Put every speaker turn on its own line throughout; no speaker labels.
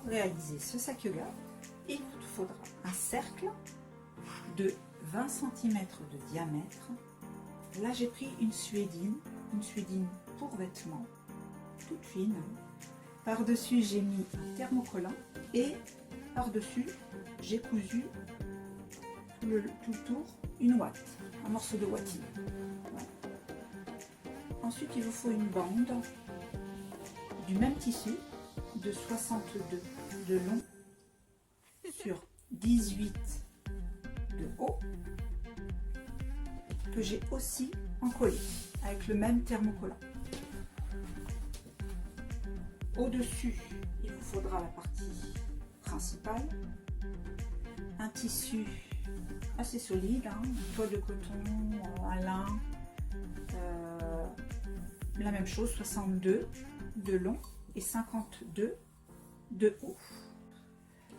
réaliser ce sac yoga, il vous faudra un cercle de 20 cm de diamètre. Là, j'ai pris une suédine pour vêtements, toute fine. Par-dessus, j'ai mis un thermocollant et par-dessus, j'ai cousu tout le tour une ouate, un morceau de watine. Voilà. Ensuite, il vous faut une bande du même tissu de 62 de long sur 18 de haut que j'ai aussi encollé avec le même thermocollant. Au-dessus, il vous faudra la partie principale, un tissu assez solide, une toile de coton, un lin, la même chose, 62 de long et 52 de haut.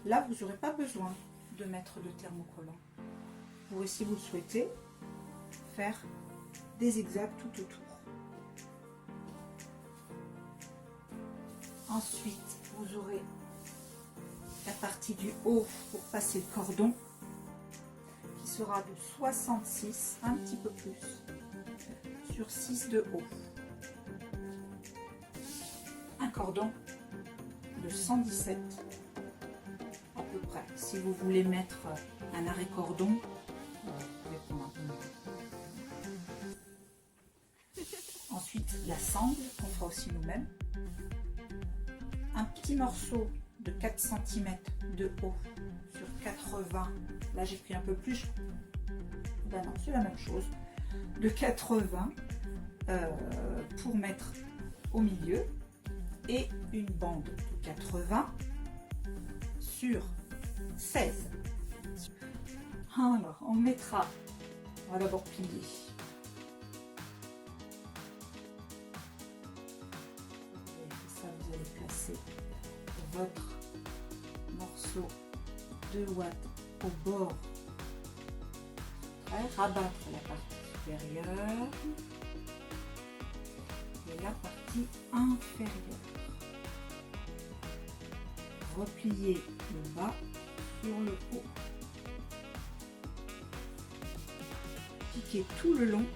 Là, vous n'aurez pas besoin de mettre de thermocollant. Vous pourrez, si vous le souhaitez, faire des zigzags tout autour. Ensuite, vous aurez la partie du haut pour passer le cordon qui sera de 66, un petit peu plus, sur 6 de haut. Un cordon de 117 à peu près. Si vous voulez mettre un arrêt cordon, vous pouvez prendre un peu moins. Ensuite, la sangle qu'on fera aussi nous-mêmes. Un petit morceau de 4 cm de haut sur 80. Là, j'ai pris un peu plus. Ben non, c'est la même chose. De 80 pour mettre au milieu. Et une bande de 80 sur 16. Alors, on mettra, on va d'abord plier. Ça, vous allez placer votre morceau de ouate au bord, rabattre la partie supérieure et la partie inférieure. Replier le bas sur le haut. Piquer tout le long.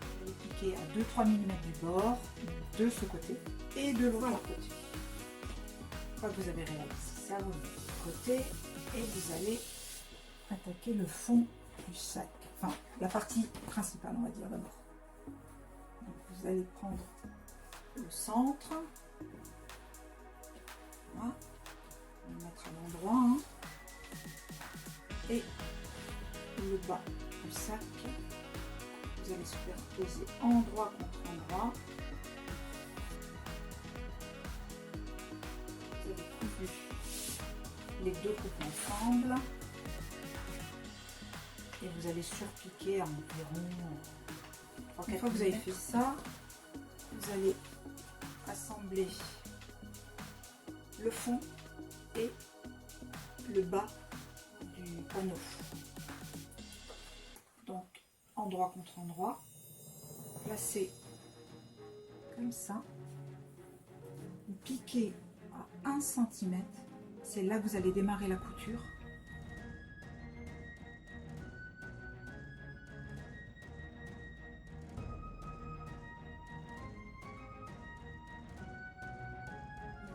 Vous allez piquer à 2-3 mm du bord, de ce côté et de l'autre côté. Une fois que vous avez réalisé ça, vous mettez de côté et vous allez attaquer le fond du sac. Enfin, la partie principale, on va dire d'abord. Vous allez prendre le centre, voilà, on va mettre à l'endroit, et le bas du sac, vous allez superposer endroit contre endroit. Vous avez cousu les deux coupes ensemble et vous allez surpiquer à environ. Une fois que vous avez fait ça, vous allez assembler le fond et le bas du panneau. Donc, endroit contre endroit, placez comme ça, vous piquez à 1 cm, c'est là que vous allez démarrer la couture.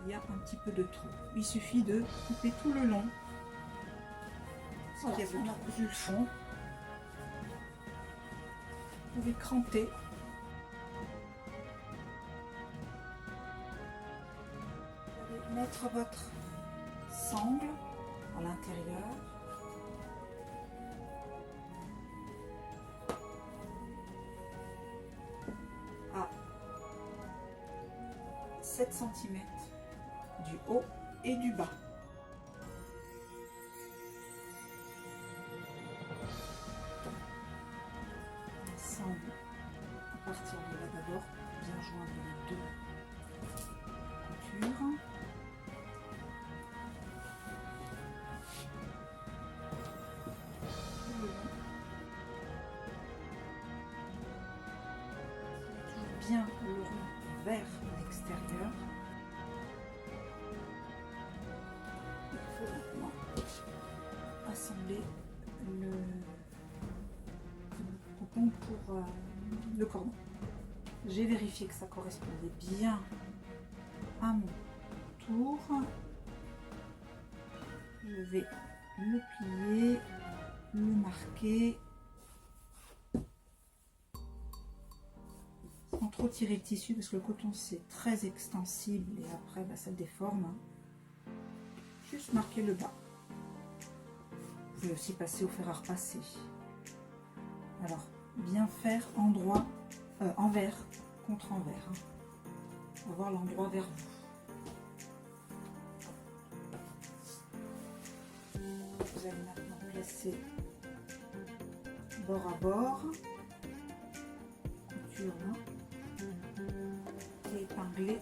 Il y a un petit peu de trou. Il suffit de couper tout le long. Voilà, on a cousu le fond. Vous pouvez cranter. Vous allez mettre votre sangle à l'intérieur. À 7 cm du haut et du bas. Ensemble, à partir de là d'abord, bien joindre les deux coutures. Toujours bien le rond vers l'extérieur. Il faut maintenant assembler le coupon pour le cordon. J'ai vérifié que ça correspondait bien à mon tour. Je vais le plier, le marquer sans trop tirer le tissu parce que le coton c'est très extensible et après ça le déforme. Juste marquer le bas. Vous pouvez aussi passer au fer à repasser. Alors bien faire endroit envers contre envers. Avoir l'endroit vers vous. Vous allez maintenant placer bord à bord, couture là, et épingler.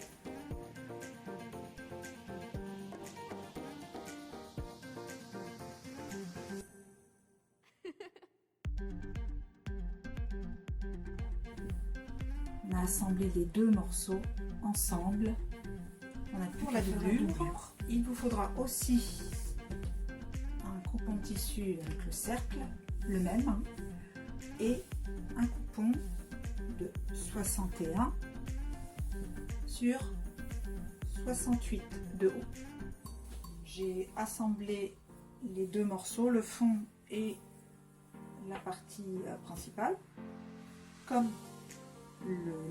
On a assemblé les deux morceaux ensemble. On a pour la doublure. Il vous faudra aussi un coupon de tissu avec le cercle, le même, hein, et un coupon de 61 sur 68 de haut. J'ai assemblé les deux morceaux, le fond et la partie principale, comme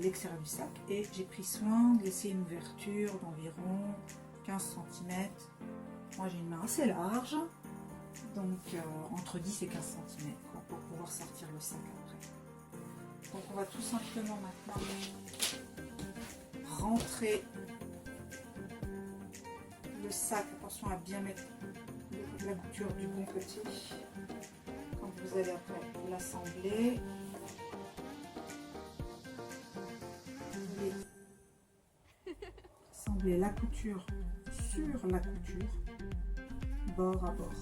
l'extérieur du sac, et j'ai pris soin de laisser une ouverture d'environ 15 cm. Moi j'ai une main assez large, donc entre 10 et 15 cm pour pouvoir sortir le sac après. Donc on va tout simplement maintenant rentrer le sac. Attention à bien mettre la couture du bon côté quand vous allez après l'assembler. Assembler la couture sur la couture, bord à bord.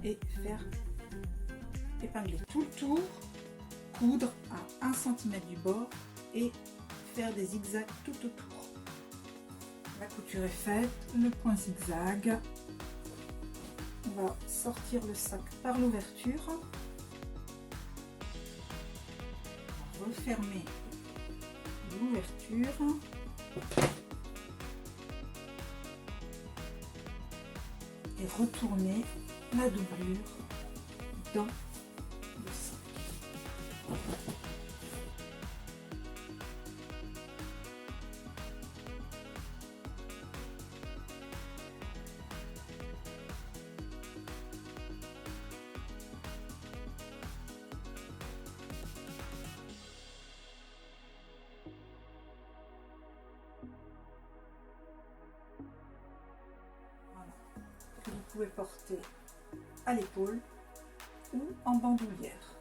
Et faire épingler tout le tour, coudre à 1 cm du bord et faire des zigzags tout autour. La couture est faite, le point zigzag. On va sortir le sac par l'ouverture. Refermer l'ouverture. Et retourner la doublure dans le sac. Voilà. Que vous pouvez porter à l'épaule ou en bandoulière.